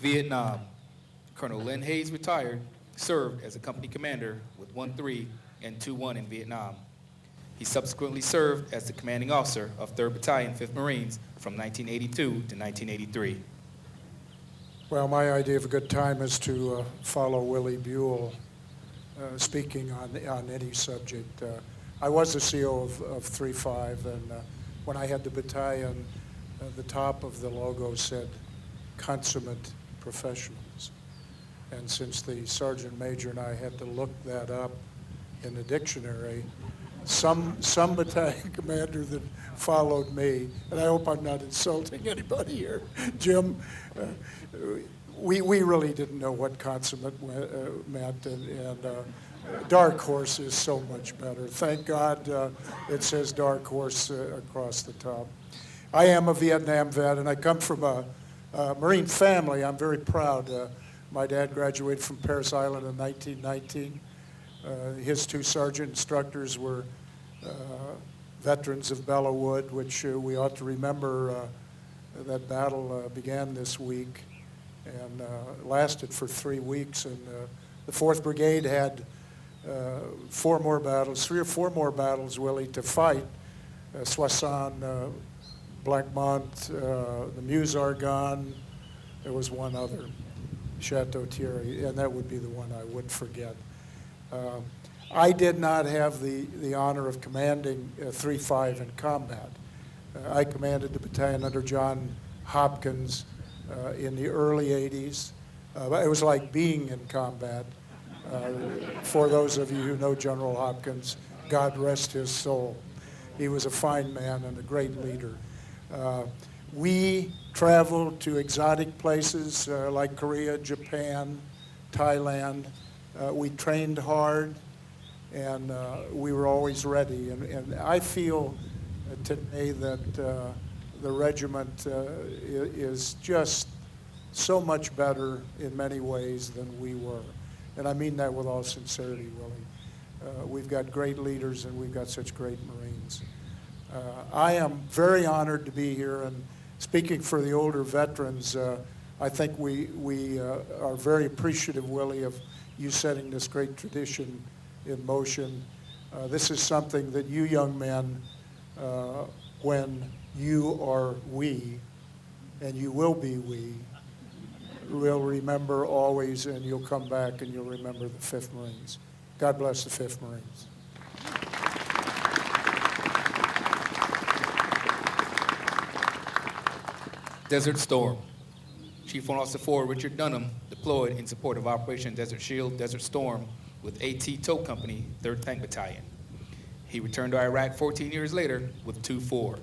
Vietnam. Colonel Lynn Hayes, retired, served as a company commander with 1-3 and 2-1 in Vietnam. He subsequently served as the commanding officer of 3rd Battalion, 5th Marines from 1982 to 1983. Well, my idea of a good time is to follow Willie Buell speaking on any subject. I was the CO of 3-5, and when I had the battalion, the top of the logo said consummate professionals. And since the sergeant major and I had to look that up in the dictionary, some battalion commander that followed me, and I hope I'm not insulting anybody here, Jim, we really didn't know what consummate meant, and dark horse is so much better. Thank God it says dark horse across the top. I am a Vietnam vet, and I come from a Marine family. I'm very proud. My dad graduated from Paris Island in 1919. His two sergeant instructors were veterans of Belleau Wood, which we ought to remember. That battle began this week and lasted for 3 weeks. And the 4th Brigade had 4 more battles, 3 or 4 more battles, Willie, to fight. Soissons, Blancmont, the Meuse-Argonne, there was one other, Chateau-Thierry, and that would be the one I would forget. I did not have the honor of commanding 3-5 in combat. I commanded the battalion under John Hopkins in the early 80s. It was like being in combat. For those of you who know General Hopkins, God rest his soul. He was a fine man and a great leader. We traveled to exotic places like Korea, Japan, Thailand. We trained hard, and we were always ready. And I feel today that the regiment is just so much better in many ways than we were. And I mean that with all sincerity, Willie. We've got great leaders, and we've got such great Marines. I am very honored to be here, and speaking for the older veterans, I think we are very appreciative, Willie, of you setting this great tradition in motion. This is something that you young men, when you are we, and you will be we, will remember always, and you'll come back and you'll remember the 5th Marines. God bless the 5th Marines. Desert Storm. Chief Warrant Officer 4 Richard Dunham deployed in support of Operation Desert Shield, Desert Storm with AT Tow Company, 3rd Tank Battalion. He returned to Iraq 14 years later with 2-4.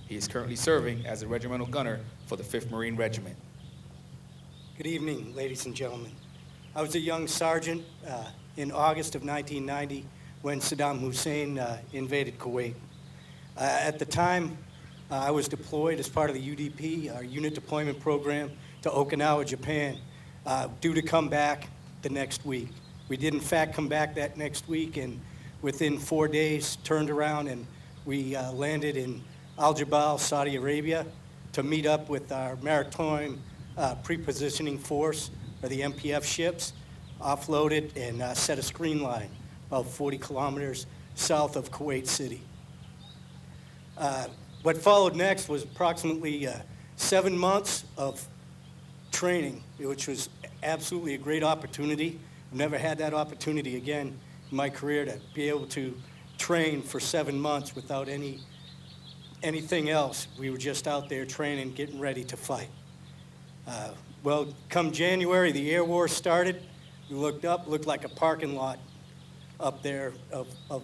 He is currently serving as a regimental gunner for the 5th Marine Regiment. Good evening, ladies and gentlemen. I was a young sergeant in August of 1990 when Saddam Hussein invaded Kuwait. At the time, I was deployed as part of the UDP, our unit deployment program, to Okinawa, Japan, due to come back the next week. We did, in fact, come back that next week, and within 4 days, turned around and we landed in Al Jabal, Saudi Arabia, to meet up with our maritime pre-positioning force, or the MPF ships, offloaded and set a screen line about 40 kilometers south of Kuwait City. What followed next was approximately 7 months of training, which was absolutely a great opportunity. I've never had that opportunity again in my career, to be able to train for 7 months without anything else. We were just out there training, getting ready to fight. Well, come January, the air war started. We looked up, looked like a parking lot up there of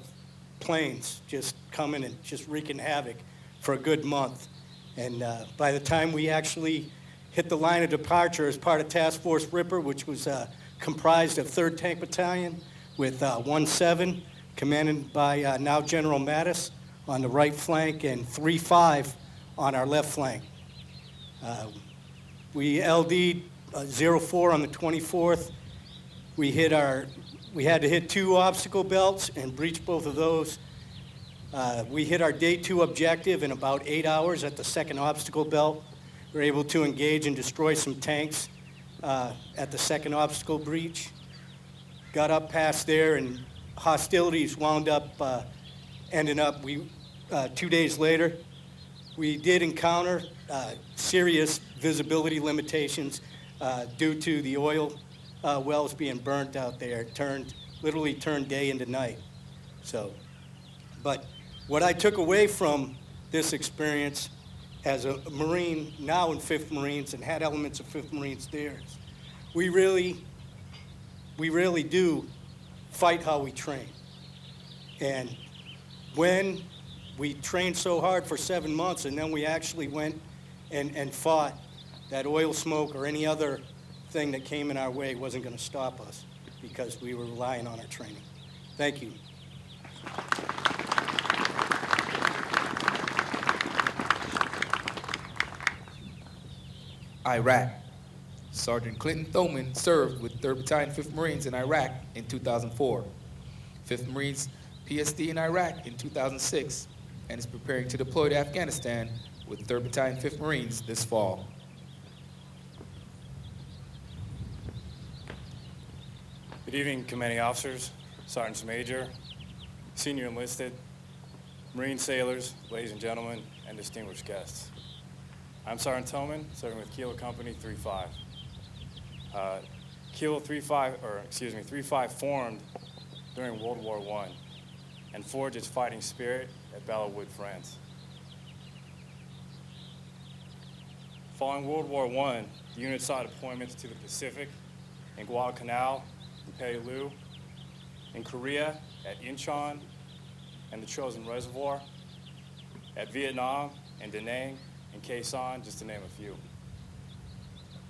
planes just coming and just wreaking havoc for a good month. And by the time we actually hit the line of departure as part of Task Force Ripper, which was comprised of 3rd Tank Battalion with 1-7, commanded by now General Mattis on the right flank, and 3-5 on our left flank. We LD'd 0-4 on the 24th. We had to hit 2 obstacle belts and breach both of those. We hit our day 2 objective in about 8 hours at the 2nd obstacle belt. We were able to engage and destroy some tanks at the second obstacle breach. Got up past there, and hostilities wound up ending up. 2 days later, we did encounter serious visibility limitations due to the oil wells being burnt out there. Literally turned day into night. So, but what I took away from this experience as a Marine, now in 5th Marines, and had elements of 5th Marines there, is we really do fight how we train. And when we trained so hard for 7 months, and then we actually went and fought, that oil smoke or any other thing that came in our way wasn't going to stop us because we were relying on our training. Thank you. Iraq. Sergeant Clinton Thoman served with 3rd Battalion, 5th Marines in Iraq in 2004. 5th Marines PSD in Iraq in 2006, and is preparing to deploy to Afghanistan with 3rd Battalion, 5th Marines this fall. Good evening, commanding officers, sergeants major, senior enlisted, Marine sailors, ladies and gentlemen, and distinguished guests. I'm Sergeant Thoman, serving with Kilo Company 3-5. Kilo 3-5 formed during World War I and forged its fighting spirit at Ballowwood, France. Following World War I, the unit saw deployments to the Pacific, in Guadalcanal, in Peleliu, in Korea, at Incheon and the Chosin Reservoir, at Vietnam and Da Nang and Khe Sanh, just to name a few.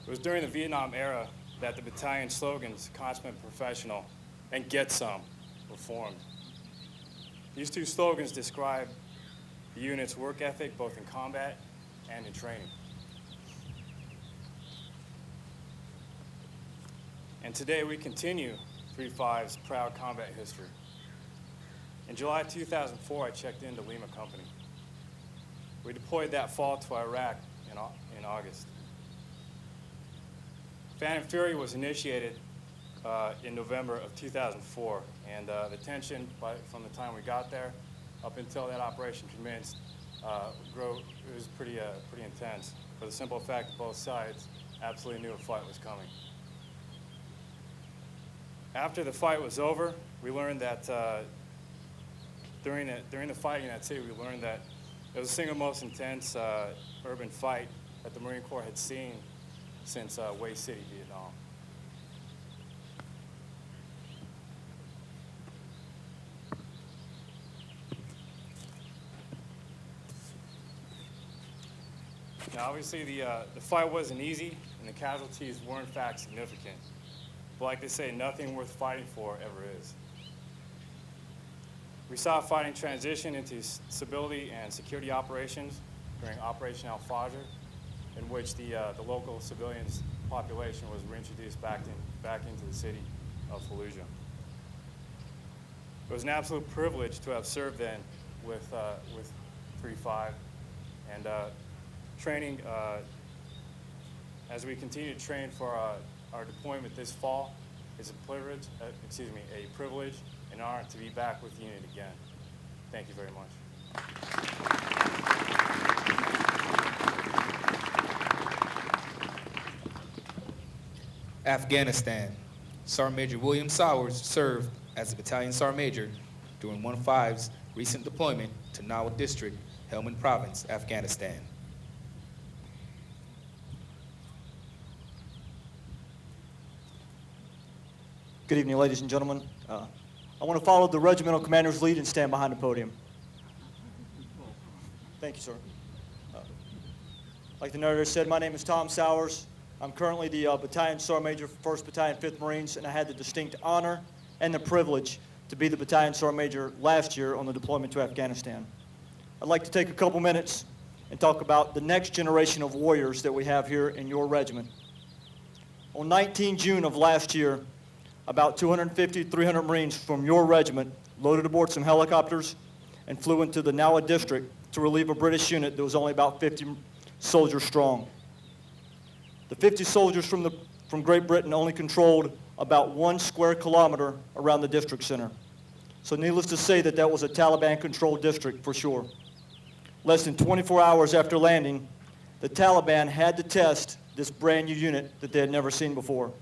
It was during the Vietnam era that the battalion slogans, "Consummate Professional" and "Get Some" were formed. These two slogans describe the unit's work ethic both in combat and in training. And today we continue 3-5's proud combat history. In July 2004, I checked into Lima Company. We deployed that fall to Iraq in August. Phantom Fury was initiated in November of 2004, and the tension from the time we got there up until that operation commenced it was pretty intense, for the simple fact that both sides absolutely knew a fight was coming. After the fight was over, we learned that during the fighting in that city, we learned that it was the single most intense urban fight that the Marine Corps had seen since Way City, Vietnam. Now, obviously, the fight wasn't easy, and the casualties were in fact significant. But like they say, nothing worth fighting for ever is. We saw fighting transition into stability and security operations during Operation Al-Fajr, in which the local civilians population was reintroduced back into the city of Fallujah. It was an absolute privilege to have served then with 3-5, and training, as we continue to train for our deployment this fall, is a privilege and honor to be back with the unit again. Thank you very much. Afghanistan. Sergeant Major William Sowers served as a battalion sergeant major during 1-5's recent deployment to Nawa District, Helmand Province, Afghanistan. Good evening, ladies and gentlemen. I want to follow the regimental commander's lead and stand behind the podium. Thank you, sir. Like the narrator said, my name is Tom Sowers. I'm currently the battalion sergeant major, 1st Battalion, 5th Marines, and I had the distinct honor and the privilege to be the battalion sergeant major last year on the deployment to Afghanistan. I'd like to take a couple minutes and talk about the next generation of warriors that we have here in your regiment. On 19 June of last year, about 250, 300 Marines from your regiment loaded aboard some helicopters and flew into the Nawa District to relieve a British unit that was only about 50 soldiers strong. The 50 soldiers from from Great Britain only controlled about 1 square kilometer around the district center. So needless to say that that was a Taliban-controlled district for sure. Less than 24 hours after landing, the Taliban had to test this brand new unit that they had never seen before.